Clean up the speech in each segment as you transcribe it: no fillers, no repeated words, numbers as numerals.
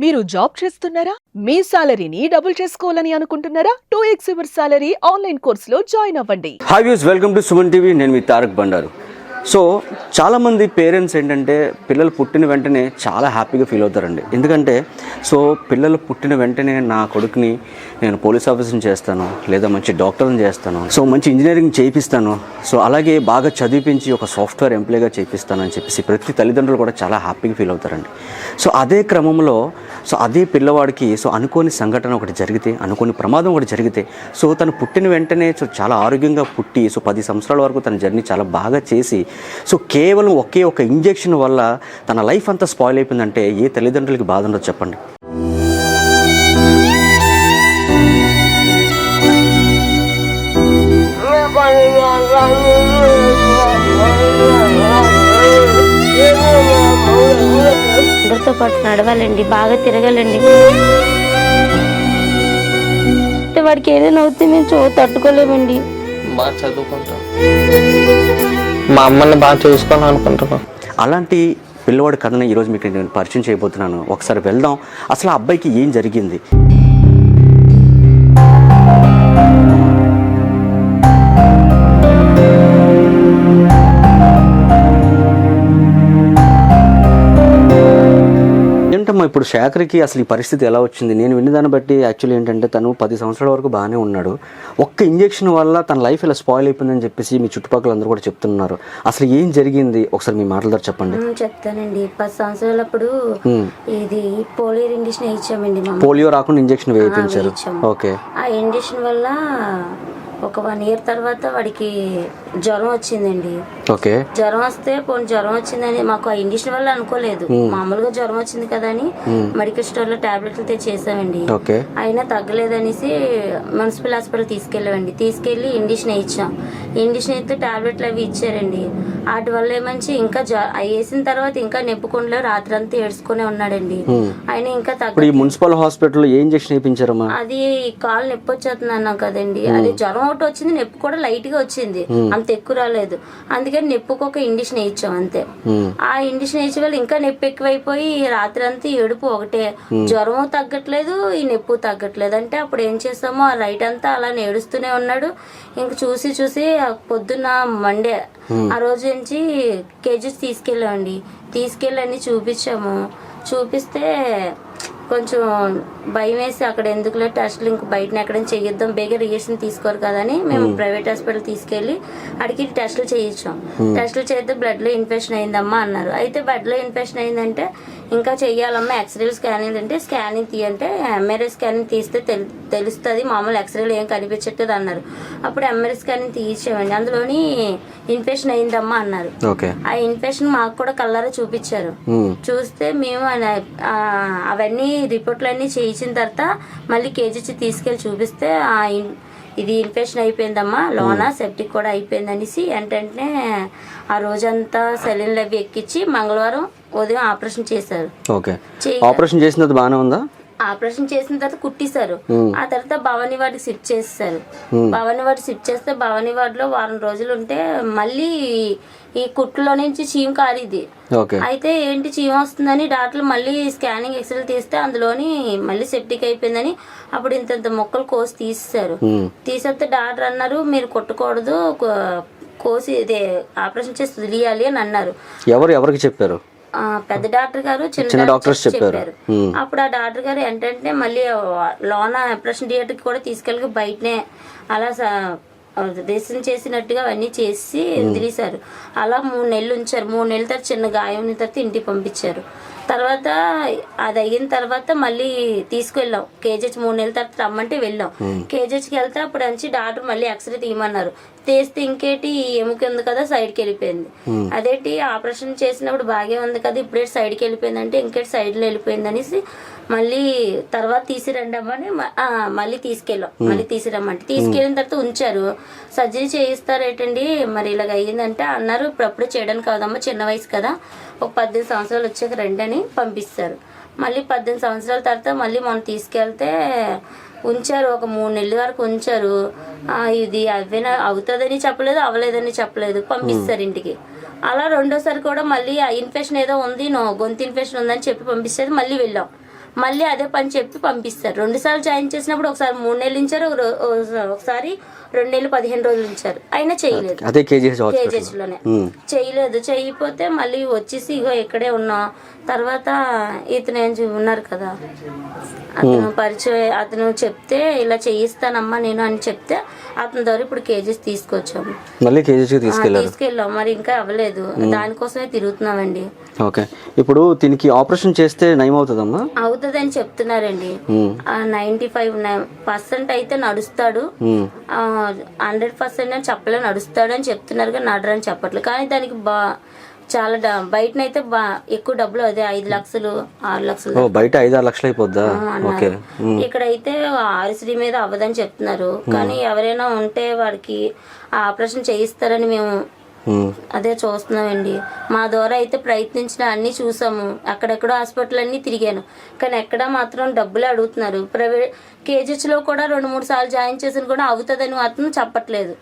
మీరు జాబ్ చేస్తున్నారా? మీ సాలరీని డబుల్ చేసుకోవాలని అనుకుంటున్నారా? 2x యువర్ సాలరీ ఆన్లైన్ కోర్సులో జాయిన్ అవ్వండి. Hi views, welcome to Suman TV. నేను మీ తారక్ బండారు. సో చాలామంది పేరెంట్స్ ఏంటంటే పిల్లలు పుట్టిన వెంటనే చాలా హ్యాపీగా ఫీల్ అవుతారండి. ఎందుకంటే పిల్లలు పుట్టిన వెంటనే నా కొడుకుని నేను పోలీస్ ఆఫీసర్ని చేస్తాను, లేదా మంచి డాక్టర్ని చేస్తాను, మంచి ఇంజనీరింగ్ చేయిస్తాను, అలాగే బాగా చదివించి ఒక సాఫ్ట్వేర్ ఎంప్లాయ్గా చేయిస్తాను అని చెప్పేసి ప్రతి తల్లిదండ్రులు కూడా చాలా హ్యాపీగా ఫీల్ అవుతారండి. అదే క్రమంలో అదే పిల్లవాడికి అనుకోని సంఘటన ఒకటి జరిగితే, అనుకోని ప్రమాదం ఒకటి జరిగితే, తను పుట్టిన వెంటనే చాలా ఆరోగ్యంగా పుట్టి 10 సంవత్సరాల వరకు తన జర్నీ చాలా బాగా చేసి కేవలం ఒకే ఒక ఇంజెక్షన్ వల్ల తన లైఫ్ అంతా స్పాయిల్ అయిపోయిందంటే ఏ తల్లిదండ్రులకి బాధ ఉండదు చెప్పండి. అందరితో పాటు నడవాలండి, బాగా తిరగాలండి. వాడికి ఏదైనా అవుతే మేము తట్టుకోలేమండి. బాగా చదువుకుంటాం, మా అమ్మని బాగా చూసుకోవాలని అనుకుంటున్నాం. అలాంటి పిల్లవాడి కథని ఈరోజు మీకు నేను పరిచయం చేయబోతున్నాను. ఒకసారి వెళ్దాం, అసలు ఆ అబ్బాయికి ఏం జరిగింది. ఏంటమ్మా ఇప్పుడు శేఖర్కి అసలు ఈ పరిస్థితి ఎలా వచ్చింది? నేను విన్నదాన్ని బట్టి యాక్చువల్లీ ఏంటంటే తను 10 సంవత్సరాల వరకు బాగానే ఉన్నాడు. ఒక్క ఇంజెక్షన్ వల్ల తన లైఫ్ ఇలా స్పాయిల్ అయిపోయిందని చెప్పేసి మీ చుట్టుపక్కల అందరూ కూడా చెప్తున్నారు. అసలు ఏం జరిగింది ఒకసారి మీ మాటల ద్వారా చెప్పండి. చెప్తానండి. 10 సంవత్సరాలప్పుడు ఇది పోలియో ఇంజెక్షన్ వేయించామండి. పోలియో రాకుండా ఇంజెక్షన్ వేయించారు. ఓకే. ఆ ఇంజెక్షన్ వల్ల ఒక 1 ఇయర్ తర్వాత వాడికి జ్వరం వచ్చిందండి. ఓకే. జ్వరం వస్తే జ్వరం వచ్చిందని మాకు ఆ ఇంజక్షన్ వల్ల అనుకోలేదు. మామూలుగా జ్వరం వచ్చింది కదా అని మెడికల్ స్టోర్ లో టాబ్లెట్లు తెచ్చేసామండి. అయినా తగ్గలేదనేసి మున్సిపల్ హాస్పిటల్ తీసుకెళ్ళామండి. తీసుకెళ్లి ఇంజక్షన్ వేయించాం. ఇంజక్షన్ అయితే టాబ్లెట్లు అవి ఇచ్చారండి. వాటి వల్ల ఏమంచి ఇంకా వేసిన తర్వాత ఇంకా నెప్పుకుండా రాత్రి అంతా ఏడ్చుకునే ఉన్నాడండి. ఆయన ఇంకా మున్సిపల్ హాస్పిటల్ ఏ ఇంజక్షన్ వేయించారమ్మా? అది కాలు నొప్పి వచ్చేస్తుంది అన్నాం కదండి. అది జ్వరం ఒకటి వచ్చింది, నొప్పి కూడా లైట్ గా వచ్చింది, అంత ఎక్కువ రాలేదు. అందుకని నొప్పికి ఒక ఇంజక్షన్ వేయించాం అంతే. ఆ ఇంజక్షన్ వేసే వాళ్ళు ఇంకా నొప్పి ఎక్కువైపోయి రాత్రి అంతా ఏడుపు ఒకటే, జ్వరం తగ్గట్లేదు, ఈ నొప్పి తగ్గట్లేదు. అంటే అప్పుడు ఏం చేస్తామో ఆ రైట్ అంతా అలా ఏడుస్తూనే ఉన్నాడు. ఇంక చూసి పొద్దున్న మండే ఆ రోజు నుంచి కేజీస్ తీసుకెళ్ళామండి. తీసుకెళ్ళి అన్ని చూపించాము. చూపిస్తే కొంచెం భయం వేసి అక్కడ ఎందుకులే టెస్టులు ఇంక బయటని ఎక్కడైనా చేయిద్దాం, బేగా రియేషన్ తీసుకోరు కదని మేము ప్రైవేట్ హాస్పిటల్ తీసుకెళ్లి అడిగి టెస్టులు చేయించాం. టెస్టులు చేస్తే బ్లడ్ లో ఇన్ఫెక్షన్ అయిందమ్మా అన్నారు. అయితే బ్లడ్ లో ఇన్ఫెక్షన్ అయిందంటే ఇంకా చెయ్యాలమ్మా, ఎక్స్రేలు స్కానింగ్ అంటే స్కానింగ్ తీయంటే ఎంఆర్ఐ స్కానింగ్ తీస్తే తెలుస్తుంది, మామూలు ఎక్స్రేలు ఏం కనిపించట్లేదు అన్నారు. అప్పుడు ఎంఆర్ఐ స్కానింగ్ తీయించామండి. అందులోని ఇన్ఫెక్షన్ అయిందమ్మా అన్నారు. ఆ ఇన్ఫెక్షన్ మాకు కూడా కళ్ళారా చూపించారు. చూస్తే మేము అవన్నీ రిపోర్ట్లు అన్ని చేయించిన తర్వాత మళ్ళీ కేజీచి తీసుకెళ్లి చూపిస్తే ఇది ఇన్ఫెక్షన్ అయిపోయిందమ్మా, లోన సెప్టిక్ కూడా అయిపోయింది అనేసి ఏంటంటే ఆ రోజంతా సెలైన్లు అవి ఎక్కించి మంగళవారం ఉదయం ఆపరేషన్ చేశారు. ఆపరేషన్ చేసిన తర్వాత బాగానే ఉందా? ఆపరేషన్ చేసిన తర్వాత కుట్టిశారు. ఆ తర్వాత భవానీ వార్డుకి షిఫ్ట్ చేస్తారు. భవానీ వార్డు షిఫ్ట్ చేస్తే భవానీ వార్డులో వారం రోజులు ఉంటే మళ్ళీ ఈ కుట్లో నుంచి చీమ కారిది. అయితే ఏంటి చీమ వస్తుందని డాక్టర్లు మళ్ళీ స్కానింగ్ ఎక్స్రేలు తీస్తే అందులోని మళ్ళీ సెప్టిక్ అయిపోయిందని అప్పుడు ఇంత మొక్కలు కోసి తీసేశారు. తీసేస్తే డాక్టర్ అన్నారు మీరు కొట్టకూడదు, కోసి ఇదే ఆపరేషన్ చేసి వదిలియాలి అని అన్నారు. ఎవరికి చెప్పారు? పెద్ద డాక్టర్ గారు, చిన్న డాక్టర్స్ చెప్పారు. అప్పుడు ఆ డాక్టర్ గారు ఏంటంటే మళ్ళీ లోన ఆపరేషన్ థియేటర్ కి కూడా తీసుకెళ్ళి బయటనే అలా డ్రెస్సింగ్ చేసినట్టుగా అవన్నీ చేసి వదిలేశారు. అలా 3 నెలలు ఉంచారు. 3 నెలల తర్వాత చిన్న గాయం తర్వాత ఇంటికి పంపించారు. తర్వాత అది అయిన తర్వాత మళ్ళీ తీసుకెళ్ళాం. కేజీహెచ్ 3 నెలల తర్వాత రమ్మంటే వెళ్ళాం. కేజీహెచ్కి వెళ్తే అప్పుడు నుంచి డాక్టర్ మళ్ళీ ఎక్స్రే తీయమన్నారు. తీస్తే ఇంకేటి ఎముక ఉంది కదా సైడ్కి వెళ్ళిపోయింది. అదేంటి ఆపరేషన్ చేసినప్పుడు బాగా ఉంది కదా ఇప్పుడే సైడ్కి వెళ్ళిపోయింది అంటే ఇంకేటి సైడ్లో వెళ్ళిపోయింది అనేసి మళ్ళీ తర్వాత తీసిరండి అమ్మని మళ్ళీ తీసుకెళ్ళాం. మళ్ళీ తీసిరమ్మంటే తీసుకెళ్ళిన తర్వాత ఉంచారు. సర్జరీ చేయిస్తారేటండి మరి ఇలాగ అయ్యిందంటే అన్నారు ఇప్పుడప్పుడు చేయడానికి కాదమ్మా, చిన్న వయసు కదా, ఒక 18 సంవత్సరాలు వచ్చాక రండి అని పంపిస్తారు. మళ్ళీ 18 సంవత్సరాల తర్వాత మళ్ళీ మనం తీసుకెళ్తే ఉంచారు. ఒక 3 నెలల వరకు ఉంచారు. ఇది అవేనా అవుతుందని చెప్పలేదు, అవ్వలేదని చెప్పలేదు, పంపిస్తారు ఇంటికి. అలా రెండోసారి కూడా మళ్ళీ ఆ ఇన్ఫెక్షన్ ఏదో ఉంది, గొంతు ఇన్ఫెక్షన్ ఉందని చెప్పి పంపిస్తే మళ్ళీ వెళ్ళాం. మళ్ళీ అదే పని చెప్పి పంపిస్తారు. 2 సార్లు జాయిన్ చేసినప్పుడు ఒకసారి 3 నెలలు ఇచ్చారు, ఒకసారి 2 నెలలు 15 రోజులు ఇచ్చారు, అయినా చేయలేదు. అదే కేజీహెచ్ లోనే చేయలేదు. చేయకపోతే మళ్ళీ వచ్చేసి ఇగో ఇక్కడే ఉన్నా. తర్వాత ఇతను ఉన్నారు కదా, అతను పరిచయం, అతను చెప్తే ఇలా చేయిస్తానమ్మా నేను అని చెప్తే అతని ద్వారా ఇప్పుడు కేజీస్ తీసుకొచ్చాము. మళ్ళీ కేజీహెచ్కి తీసుకెళ్ళాం. మరి ఇంకా అవ్వలేదు, దానికోసమే తిరుగుతున్నామండి. ఓకే, ఇప్పుడు దీనికి ఆపరేషన్ చేస్తే నయం అవుతుందమ్మా? అవుతుంది అని చెప్తున్నారండి. 95% అయితే నడుస్తాడు, 100% అని చెప్పలే, నడుస్తాడు అని చెప్తున్నారు కానీ నడరని చెప్పట్లేదు. కానీ దానికి చాలా బయటనైతే ఎక్కువ డబ్బులు, అదే 5 లక్షలు 6 లక్షలు, బయట 5-6 లక్షలు అయిపోద్దా? ఇక్కడైతే ఆర్ఎస్డి మీద అవ్వదని చెప్తున్నారు. కానీ ఎవరైనా ఉంటే వాడికి ఆపరేషన్ చేయిస్తారని మేము అదే చూస్తున్నామండి. మా ద్వారా అయితే ప్రయత్నించిన అన్ని చూసాము, అక్కడెక్కడో హాస్పిటల్ అన్ని తిరిగాను, కానీ ఎక్కడ మాత్రం డబ్బులు అడుగుతున్నారు. ప్రైవేట్ కేజీహెచ్లో కూడా 2-3 సార్లు జాయిన్ చేసిన కూడా అవుతుందని మాత్రం చెప్పట్లేదు.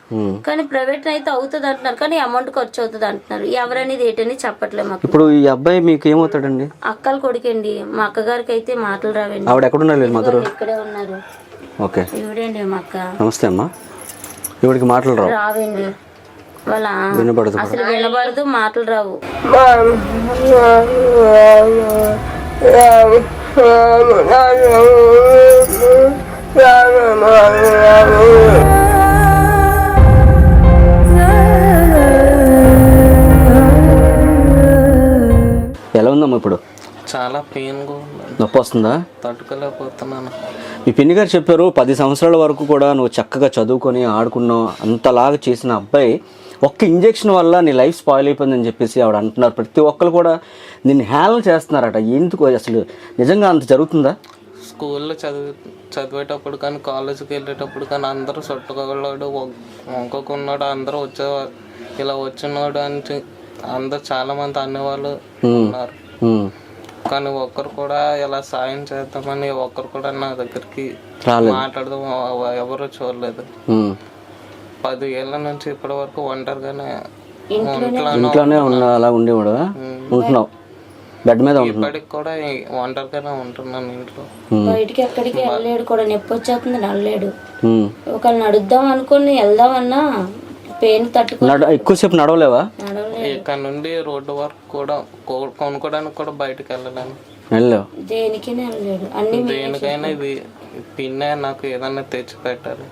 కానీ ప్రైవేట్ అయితే అవుతుంది అంటున్నారు, కానీ అమౌంట్ ఖర్చు అవుతుంది అంటున్నారు. ఎవరనేది ఏంటని చెప్పట్లేదు మాకు. ఇప్పుడు ఈ అబ్బాయి మీకు ఏమవుతాడండి? అక్కల కొడుకండి. మా అక్కగారికి అయితే మాటలు రావండి. ఆవిడ ఎక్కడ ఉన్నారు? ఇక్కడే ఉన్నారు. ఓకే, ఇవిడండి మా అక్క. నమస్తే అమ్మా. ఇవిడికి మాటలు రావండి, వాళ్ళ అసలు వినబడదు, మాటలు రావు. ఎలా ఉందమ్మా ఇప్పుడు? చాలా పెయిన్గా ఉంది. నొప్పి వస్తుందా? తట్టుకోలేకపోతున్నాను. మీ పిన్ని గారు చెప్పారు 10 సంవత్సరాల వరకు కూడా నువ్వు చక్కగా చదువుకొని ఆడుకున్నావు, అంతలాగా చేసిన అబ్బాయి ఒక్క ఇంజెక్షన్ వల్ల నీ లైఫ్ స్పాయిల్ అయిపోయిందని చెప్పేసి ఆవిడ అంటున్నారు. ప్రతి ఒక్కరు కూడా నిన్ను హేళన చేస్తున్నారట. ఎందుకు అసలు నిజంగా అంత జరుగుతుందా? స్కూల్లో చదివేటప్పుడు కానీ కాలేజీకి వెళ్ళేటప్పుడు కానీ అందరూ చుట్టుకోగలడు, వంకొకున్నాడు, అందరూ వచ్చేవారు, ఇలా వచ్చినాడు అని అందరు చాలా మంది అనేవాళ్ళు ఉన్నారు. కానీ ఒక్కరు కూడా ఇలా సాయం చేద్దామని ఒక్కరు కూడా నా దగ్గరికి మాట్లాడదాం ఎవరు చూడలేదు. 10 ఏళ్ళ నుంచి ఇప్పటి వరకు ఒంటరిగానే ఇంట్లోనే అలా ఉండేవాడు. ఉంటున్నావు బెడ్ మీద? ఇప్పటికి కూడా ఒంటరిగానే ఉంటున్నాను ఇంట్లో. బయటికి ఎక్కడికి వెళ్ళలేడు కూడా, నొప్పి వచ్చేస్తుంది, నడలేడు. ఒకళ్ళు నడుద్దాం అనుకుని వెళ్దామన్నా పెయిన్ ఎక్కువసేపు నడవలేవా? ఇక్కడ నుండి రోడ్డు వరకు కూడా కొనుక్కోడానికి కూడా బయటకు వెళ్ళలేను. దేనికైనా వెళ్ళలేడు. అన్ని దేనికైనా ఇది పిన్నే నాకు ఏదన్నా తెచ్చి పెట్టాలి.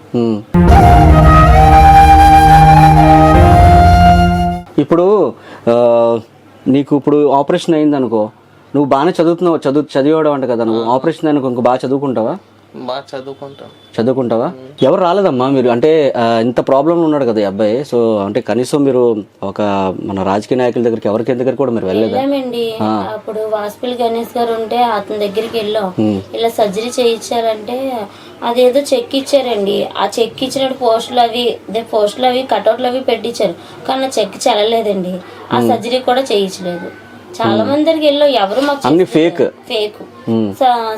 ఇప్పుడు నీకు ఇప్పుడు ఆపరేషన్ అయింది అనుకో, నువ్వు బాగానే చదివేవాడు అంట కదా, నువ్వు ఆపరేషన్ అనుకో ఇంకో బాగా చదువుకుంటావా? బాగా చదువుకుంటావా? ఎవరు రాలేదమ్మా మీరు? అంటే ఇంత ప్రాబ్లంలో ఉన్నాడు కదా ఈ అబ్బాయి, సో అంటే కనీసం మీరు ఒక మన రాజకీయ నాయకుల దగ్గరికి ఎవరికి దగ్గర కూడా మీరు వెళ్ళలేదా? అప్పుడు వాసుపల్లి గణేష్ గారు ఉంటే అతని దగ్గరికి వెళ్ళాం. ఇలా సర్జరీ చేయించారంటే అదేదో చెక్ ఇచ్చారండి. ఆ చెక్ ఇచ్చినట్టు పోస్టులు అవి కటౌట్లు అవి పెట్టించారు, కానీ ఆ చెక్ చెల్లలేదండి. ఆ సర్జరీ కూడా చేయించలేదు. చాలా మంది దగ్గరికి వెళ్ళాం, ఎవరు మాకు ఫేక్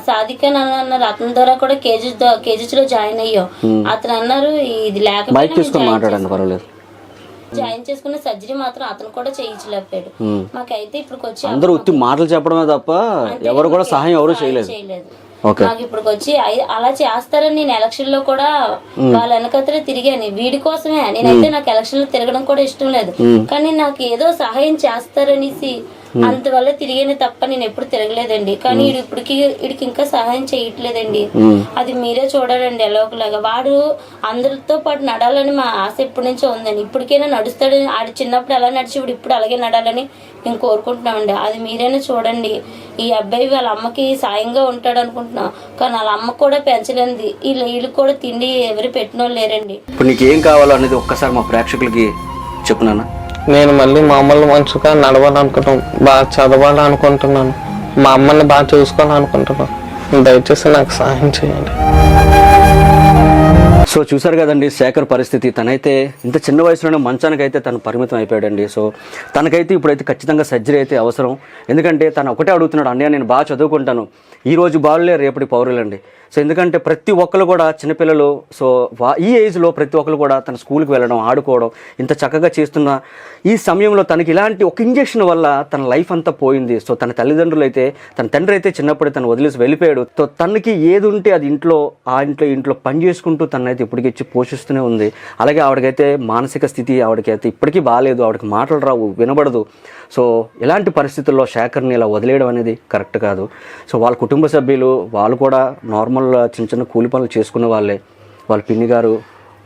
సాధిక అన్నారు. అతని ద్వారా కూడా కేజీహెచ్ లో జాయిన్ అయ్యాం. అతను అన్నారు ఇది లేకపోతే జాయిన్ చేసుకున్న సర్జరీ మాత్రం అతను కూడా చేయించలేకపోయాడు. మాకైతే ఇప్పుడు వచ్చి అందరూ మాటలు చెప్పడమే తప్ప ఎవరు కూడా సహాయం ఎవరు చేయలేదు. నాకు ఇప్పుడు వచ్చి అలా చేస్తారని నేను ఎలక్షన్ లో కూడా వాళ్ళ వెనకతలే తిరిగాను వీడి కోసమే. నేనైతే నాకు ఎలక్షన్ లో తిరగడం కూడా ఇష్టం లేదు, కానీ నాకు ఏదో సహాయం చేస్తారనేసి అంతవల్ల తిరిగానే తప్ప నేను ఎప్పుడు తిరగలేదండి. కానీ వీడికి ఇంకా సహాయం చేయట్లేదండి. అది మీరే చూడాలండి. ఎలా ఒకలాగా వాడు అందరితో పాటు నడాలని మా ఆశ ఎప్పటి నుంచో ఉందండి. ఇప్పటికైనా నడుస్తాడని, ఆడు చిన్నప్పుడు ఎలా నడిచి ఇప్పుడు అలాగే నడాలని మేము కోరుకుంటున్నామండి. అది మీరైనా చూడండి. ఈ అబ్బాయి వాళ్ళ అమ్మకి సాయంగా ఉంటాడు అనుకుంటున్నాం, కానీ వాళ్ళ అమ్మ కూడా పెంచలేంది. వీళ్ళు కూడా తిండి ఎవరు పెట్టిన వాళ్ళు లేరండి. ఇప్పుడు నీకు ఏం కావాలో అనేది ఒక్కసారి మా ప్రేక్షకులకి చెప్పున్నాను. నేను మళ్ళీ మామూలు మనిషిగా నడవాలనుకుంటున్నాను, బాగా చదవాలనుకుంటున్నాను, మా అమ్మని బాగా చూసుకోవాలనుకుంటున్నాను. దయచేసి నాకు సహాయం చేయండి. సో చూసారు కదండి శేఖర్ పరిస్థితి. తనైతే ఇంత చిన్న వయసులోనే మంచానికైతే తను పరిమితం అయిపోయాడండి. సో తనకైతే ఇప్పుడైతే ఖచ్చితంగా సర్జరీ అయితే అవసరం. ఎందుకంటే తను ఒకటే అడుగుతున్నాడు, అన్నయ్య నేను బాగా చదువుకుంటాను, ఈ రోజు బాలులే రేపటి పౌరులండి. సో ఎందుకంటే ప్రతి ఒక్కరు కూడా చిన్నపిల్లలు, సో ఈ ఏజ్లో ప్రతి ఒక్కరు కూడా తన స్కూల్కి వెళ్ళడం, ఆడుకోవడం ఇంత చక్కగా చేస్తున్న ఈ సమయంలో తనకి ఇలాంటి ఒక ఇంజెక్షన్ వల్ల తన లైఫ్ అంతా పోయింది. సో తన తల్లిదండ్రులు అయితే, తన తండ్రి అయితే చిన్నప్పుడే తను వదిలేసి వెళ్ళిపోయాడు. సో తనకి ఏది ఉంటే అది ఇంట్లో పని చేసుకుంటూ తనైతే ఇప్పటికి ఇచ్చి పోషిస్తూనే ఉంది. అలాగే ఆవిడకైతే మానసిక స్థితి ఆవిడకైతే ఇప్పటికీ బాగాలేదు, ఆవిడకి మాటలు రావు, వినబడదు. సో ఇలాంటి పరిస్థితుల్లో శేఖర్ని ఇలా వదిలేయడం అనేది కరెక్ట్ కాదు. సో వాళ్ళ కుటుంబ సభ్యులు వాళ్ళు కూడా నార్మల్ చిన్న చిన్న కూలి పనులు చేసుకునే వాళ్ళే, వాళ్ళ పిన్ని గారు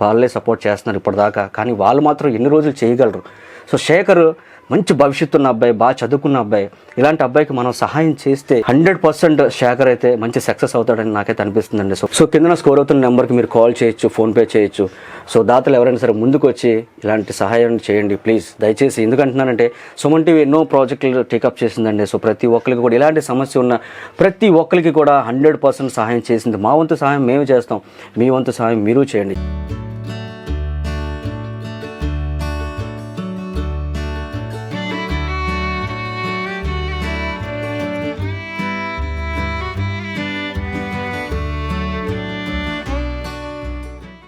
వాళ్ళే సపోర్ట్ చేస్తున్నారు ఇప్పటిదాకా. కానీ వాళ్ళు మాత్రం ఎన్ని రోజులు చేయగలరు? సో శేఖర్ మంచి భవిష్యత్తు ఉన్న అబ్బాయి, బాగా చదువుకున్న అబ్బాయి. ఇలాంటి అబ్బాయికి మనం సహాయం చేస్తే 100% శేఖర్ అయితే మంచి సక్సెస్ అవుతాడని నాకైతే అనిపిస్తుందండి. సో కింద స్కోర్ అవుతున్న నెంబర్కి మీరు కాల్ చేయొచ్చు, ఫోన్పే చేయొచ్చు. సో దాతలు ఎవరైనా సరే ముందుకు వచ్చి ఇలాంటి సహాయం చేయండి ప్లీజ్, దయచేసి. ఎందుకంటున్నానంటే సుమన్ టీవీ ఎన్నో ప్రాజెక్టులు టేకప్ చేసిందండి. సో ప్రతి ఒక్కరికి కూడా ఇలాంటి సమస్య ఉన్న ప్రతి ఒక్కరికి కూడా 100% సహాయం చేసింది. మా వంతు సహాయం మేము చేస్తాం, మీ వంతు సహాయం మీరు చేయండి.